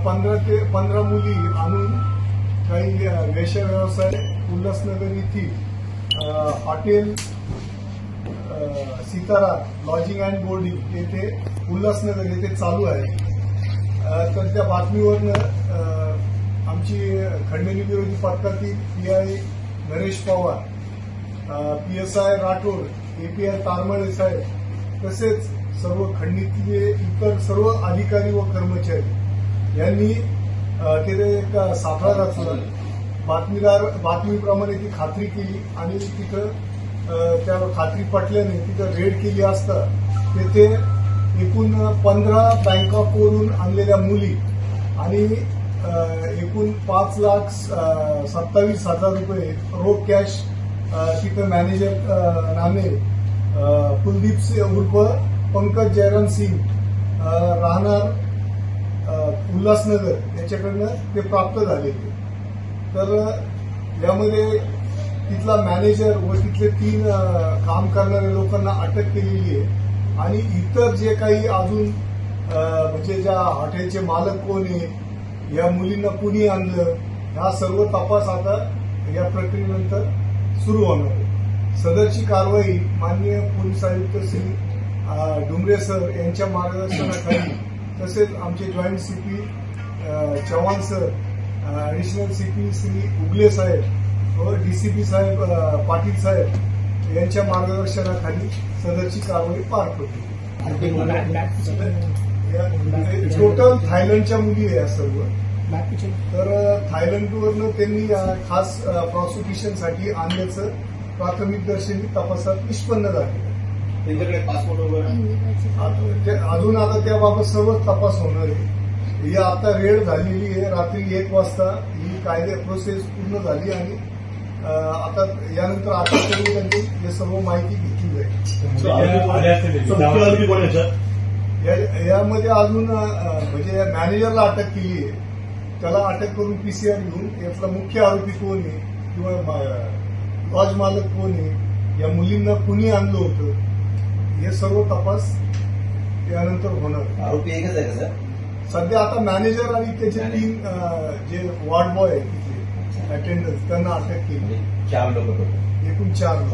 15 मुली आणून काही वेश्या व्यवसाय उल्हासनगर येथील hotel Sitara lodging and boarding येथे उल्हासनगर येथे चालू आहे. तर त्या बातमीवरनं आमची खंडणी विरोधी पथकातील PI Naresh Pawar, PSI Rathod, API Tarmale साहेब तसेच सर्व खंडणीतले इतर सर्व अधिकारी व कर्मचारी यांनी तिथे एक सापळा रचला. बातमीप्रमाणे ती खात्री केली आणि तिथं त्या खात्री पटल्याने तिथं रेड केली असता तेथे एकूण 15 बँकॉकवरून आणलेल्या मुली आणि एकूण 5,27,000 रुपये रोख कॅश तिथं मॅनेजर नामे कुलदीप सिंह उर्फ पंकज जयराम सिंह राहणार उल्हासनगर याच्याकडनं ते प्राप्त झालेले. तर यामध्ये तिथला मॅनेजर व तिथले 3 काम करणाऱ्या लोकांना अटक केलेली आहे आणि इतर जे काही अजून म्हणजे ज्या हॉटेलचे मालक कोण आहे, या मुलींना कुणी आणलं, हा सर्व तपास आता या प्रक्रियेनंतर सुरू होणार आहे. सदरची कारवाई माननीय पोलीस आयुक्त श्री डुमरे सर यांच्या मार्गदर्शनाखाली तसेच आमचे joint CP Chavan sir, additional CP Shri Ugale साहेब व डीसीपी साहेब पाटील साहेब यांच्या मार्गदर्शनाखाली सदरची कारवाई पार पडली. टोटल थायलंडच्या मुली आहे या सर्व. तर थायलंडवरनं त्यांनी खास प्रॉसिक्युशनसाठी आणल्याचं प्राथमिक दर्शनी तपासात निष्पन्न झाले. त्यांच्याकडे पासपोर्ट वगैरे अजून आता त्याबाबत सर्व तपास होणार आहे. ही आता रेड झालेली आहे. रात्री 1 वाजता ही कायदे प्रोसेस पूर्ण झाली आणि आता यानंतर अटक करून त्यांची हे सर्व माहिती घेतली जाईल. यामध्ये अजून म्हणजे मॅनेजरला अटक केली आहे, त्याला अटक करून पीसीआर घेऊन यातला मुख्य आरोपी कोण आहे किंवा लॉज मालक कोण आहे, या मुलींना कुणी आणलं होतं, हे सर्व तपास यानंतर होणार. आरोपी एकच आहे का सर? सध्या आता मॅनेजर आणि त्याचे 3 जे वॉर्ड बॉय आहेत तिथे अटेंडन्स त्यांना अटक केली. 4 लोक एकूण 4 लोक.